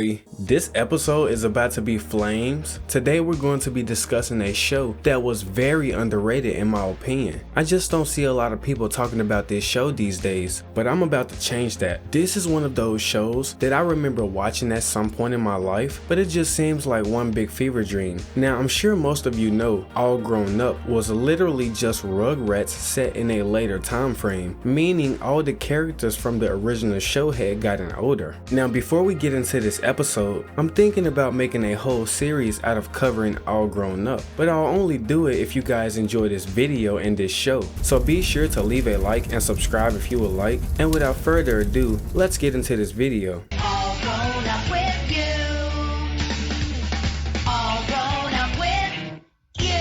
boy, this episode is about to be flames. Today we're going to be discussing a show that was very underrated in my opinion. I just don't see a lot of people talking about this show these days, but I'm about to change that. This is one of those shows that I remember watching at some point in my life, but it just seems like one big fever dream. Now I'm sure most of you know All Grown Up was literally just Rugrats set in a later time frame, meaning all the characters from the original show had gotten older. Now before we get into this episode, I'm thinking about making a whole series out of covering All Grown Up, but I'll only do it if you guys enjoy this video and this show. So be sure to leave a like and subscribe if you would like, and without further ado, let's get into this video. All grown up with you. All grown up with you.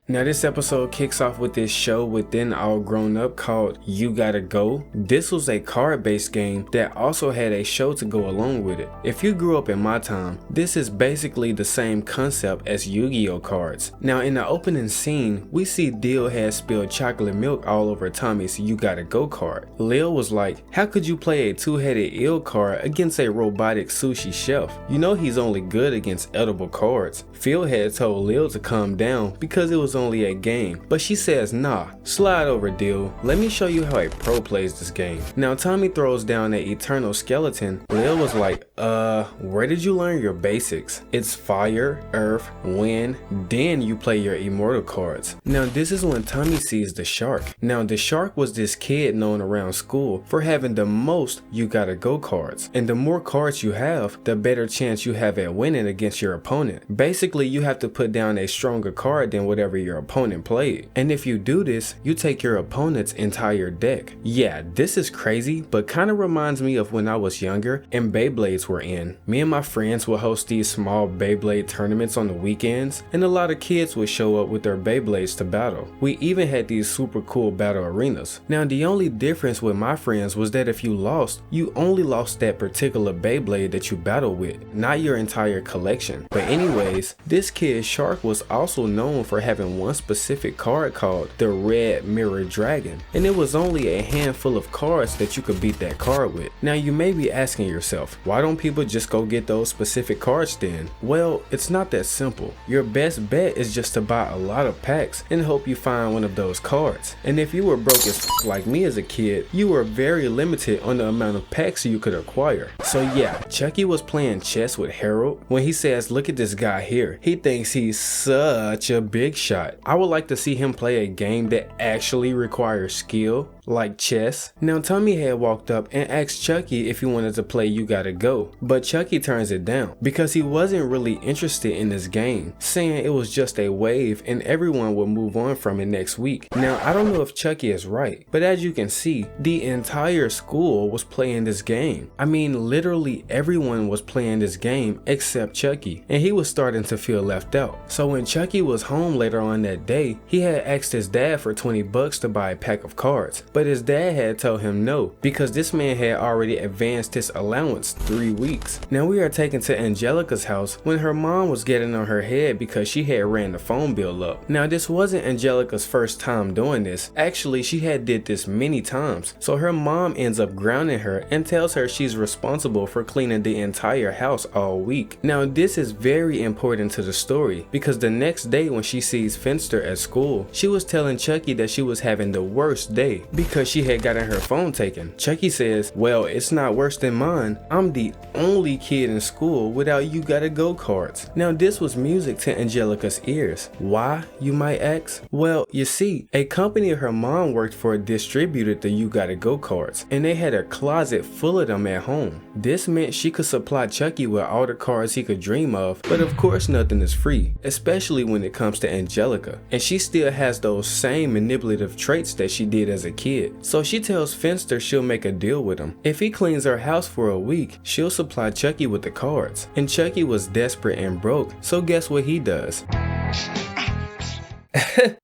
Now this episode kicks off with this show within All Grown Up called You Gotta Go. This was a card-based game that also had a show to go along with it. If you grew up in my time, this is basically the same concept as Yu-Gi-Oh cards. Now in the opening scene, we see Dill had spilled chocolate milk all over Tommy's You Gotta Go card. Lil was like, how could you play a two-headed eel card against a robotic sushi chef? You know he's only good against edible cards. Phil had told Lil to calm down because it was only a game, but she says, nah, slide over Dill, let me show you how a pro plays this game. Now Tommy throws down an eternal skeleton. Lil was like, where did you learn your basics? It's fire, earth, wind, then you play your immortal cards. Now this is when Tommy sees the shark. Now the shark was this kid known around school for having the most You Gotta Go cards, and the more cards you have, the better chance you have at winning against your opponent. Basically you have to put down a stronger card than whatever your opponent played, and if you do this, you take your opponent's entire deck. Yeah, this is crazy, but kind of reminds me of when I was younger and Beyblades were in. Me and my friends would host these small Beyblade tournaments on the weekends, and a lot of kids would show up with their Beyblades to battle. We even had these super cool battle arenas. Now the only difference with my friends was that if you lost, you only lost that particular Beyblade that you battled with, not your entire collection. But anyways, this kid Shark was also known for having one specific card called the Red Mirror Dragon, and it was only a handful of cards that you could beat that card with. Now you may be asking yourself, why don't people just go get those specific cards then? Well, it's not that simple. Your best bet is just to buy a lot of packs and hope you find one of those cards. And if you were broke as like me as a kid, you were very limited on the amount of packs you could acquire. So yeah, Chuckie was playing chess with Harold when he says, look at this guy here. He thinks he's such a big shot. I would like to see him play a game that actually requires skill, like chess. Now Tommy had walked up and asked Chuckie if he wanted to play You Gotta Go, but Chuckie turns it down because he wasn't really interested in this game, saying it was just a wave and everyone would move on from it next week. Now I don't know if Chuckie is right, but as you can see, the entire school was playing this game. I mean literally everyone was playing this game except Chuckie, and he was starting to feel left out. So when Chuckie was home later on that day, he had asked his dad for 20 bucks to buy a pack of cards, but his dad had told him no because this man had already advanced his allowance 3 weeks. Now we are taken to Angelica's house when her mom was getting on her head because she had ran the phone bill up. Now this wasn't Angelica's first time doing this. Actually she had did this many times, so her mom ends up grounding her and tells her she's responsible for cleaning the entire house all week. Now this is very important to the story because the next day when she sees Finster at school, she was telling Chuckie that she was having the worst day because she had gotten her phone taken. Chuckie says, well, it's not worse than mine. I'm the only kid in school without You Gotta Go cards. Now this was music to Angelica's ears. Why, you might ask? Well, you see, a company her mom worked for distributed the You Gotta Go cards, and they had a closet full of them at home. This meant she could supply Chuckie with all the cards he could dream of, but of course nothing is free, especially when it comes to Angelica, and she still has those same manipulative traits that she did as a kid. So she tells Finster she'll make a deal with him. If he cleans her house for a week, she'll supply Chuckie with the cards. And Chuckie was desperate and broke, so guess what he does?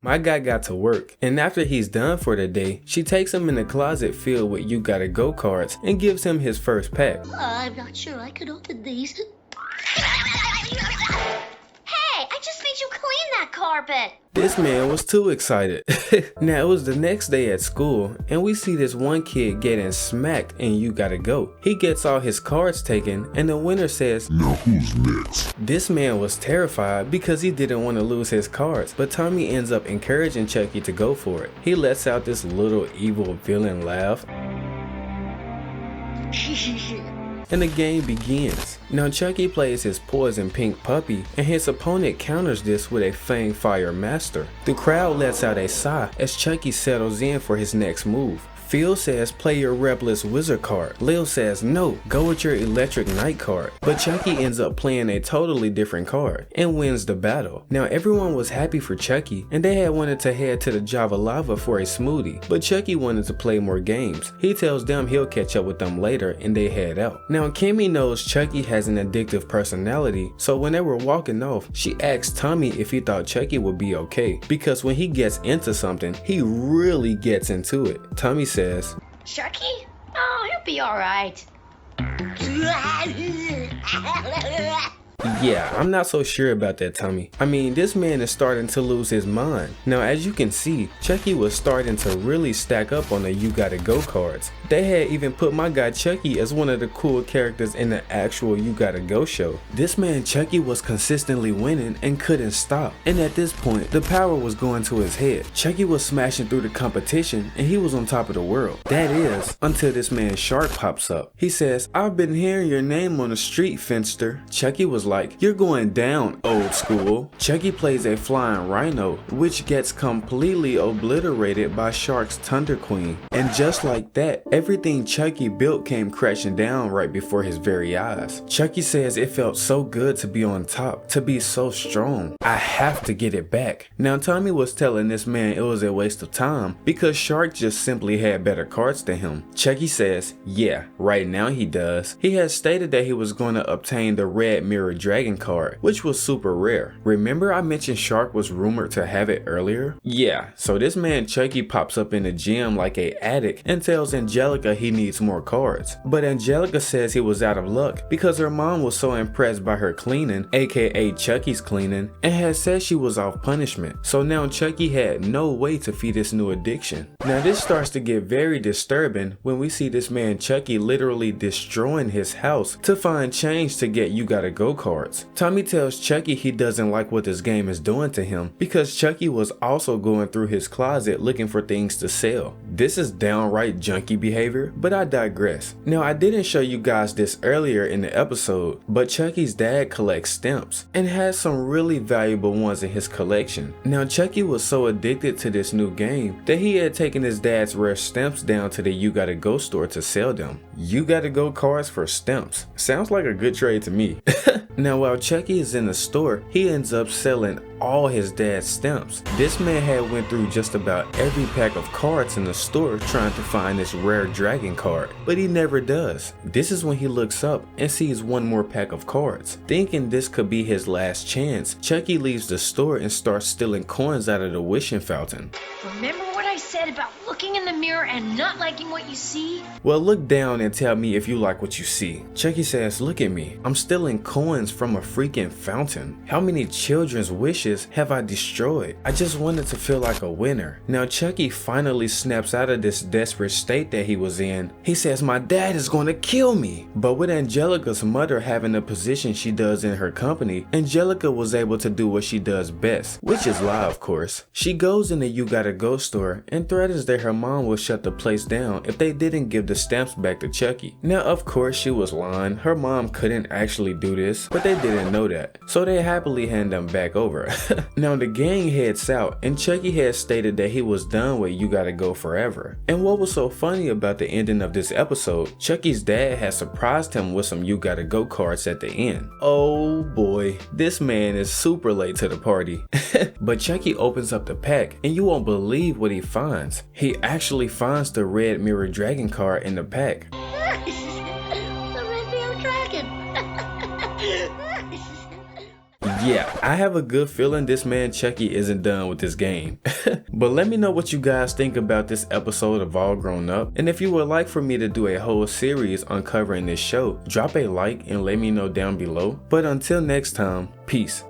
My guy got to work, and after he's done for the day, she takes him in the closet filled with You Gotta Go cards and gives him his first pack. I'm not sure I could open these. Hey, I just made you clean that card. carpet. This man was too excited. Now it was the next day at school and we see this one kid getting smacked and You Gotta Go. He gets all his cards taken and the winner says, "Now who's next?" This man was terrified because he didn't want to lose his cards, but Tommy ends up encouraging Chuckie to go for it. He lets out this little evil villain laugh and the game begins. Now Chuckie plays his poison pink puppy and his opponent counters this with a Fang Fire Master. The crowd lets out a sigh as Chuckie settles in for his next move. Phil says play your Repless Wizard card. Lil says no, go with your Electric Knight card. But Chuckie ends up playing a totally different card and wins the battle. Now everyone was happy for Chuckie and they had wanted to head to the Java Lava for a smoothie, but Chuckie wanted to play more games. He tells them he'll catch up with them later and they head out. Now Kimmy knows Chuckie has an addictive personality, so when they were walking off, she asked Tommy if he thought Chuckie would be okay, because when he gets into something, he really gets into it. Tommy says, Chuckie? Oh, he'll be alright. yeah, I'm not so sure about that, Tommy. I mean, this man is starting to lose his mind. Now, as you can see, Chuckie was starting to really stack up on the You Gotta Go cards. They had even put my guy Chuckie as one of the cool characters in the actual You Gotta Go show. This man Chuckie was consistently winning and couldn't stop. And at this point, the power was going to his head. Chuckie was smashing through the competition and he was on top of the world. That is, until this man Shark pops up. He says, "I've been hearing your name on the street, Finster." Chuckie was like, "You're going down, old school." Chuckie plays a flying rhino, which gets completely obliterated by Shark's Thunder Queen. And just like that, everything Chuckie built came crashing down right before his very eyes. Chuckie says it felt so good to be on top, to be so strong. I have to get it back. Now Tommy was telling this man it was a waste of time because Shark just simply had better cards than him. Chuckie says, yeah, right now he does. He has stated that he was going to obtain the Red Mirror Dragon card, which was super rare. Remember I mentioned Shark was rumored to have it earlier? Yeah, so this man Chuckie pops up in the gym like a addict and tells Angelica he needs more cards. But Angelica says he was out of luck because her mom was so impressed by her cleaning, aka Chuckie's cleaning, and had said she was off punishment. So now Chuckie had no way to feed his new addiction. Now this starts to get very disturbing when we see this man Chuckie literally destroying his house to find change to get You Gotta Go cards. Tommy tells Chuckie he doesn't like what this game is doing to him because Chuckie was also going through his closet looking for things to sell. This is downright junkie behavior, but I digress. Now I didn't show you guys this earlier in the episode, but Chuckie's dad collects stamps and has some really valuable ones in his collection. Now Chuckie was so addicted to this new game that he had taken his dad's rare stamps down to the You Gotta Go store to sell them. You Gotta Go cards for stamps. Sounds like a good trade to me. Now while Chuckie is in the store, he ends up selling all his dad's stamps. This man had went through just about every pack of cards in the store trying to find this rare dragon card, but he never does. This is when he looks up and sees one more pack of cards. Thinking this could be his last chance, Chuckie leaves the store and starts stealing coins out of the wishing fountain. Remember what I said about looking in the mirror and not liking what you see? Well, look down and tell me if you like what you see. Chuckie says, look at me. I'm stealing coins from a freaking fountain. How many children's wishes have I destroyed? I just wanted to feel like a winner. Now Chuckie finally snaps out of this desperate state that he was in. He says, my dad is going to kill me. But with Angelica's mother having the position she does in her company, Angelica was able to do what she does best, which is lie, of course. She goes in the You Gotta Go store and threatens that her mom will shut the place down if they didn't give the stamps back to Chuckie. Now of course she was lying. Her mom couldn't actually do this, but they didn't know that, so they happily hand them back over. Now the gang heads out and Chuckie had stated that he was done with You Gotta Go forever. And what was so funny about the ending of this episode, Chuckie's dad had surprised him with some You Gotta Go cards at the end. Oh boy, this man is super late to the party. But Chuckie opens up the pack and you won't believe what he finds. He actually finds the Red Mirror Dragon card in the pack. The Red Mirror Dragon. Yeah, I have a good feeling this man Chuckie isn't done with this game. But let me know what you guys think about this episode of All Grown Up, and if you would like for me to do a whole series uncovering this show, drop a like and let me know down below. But until next time, peace.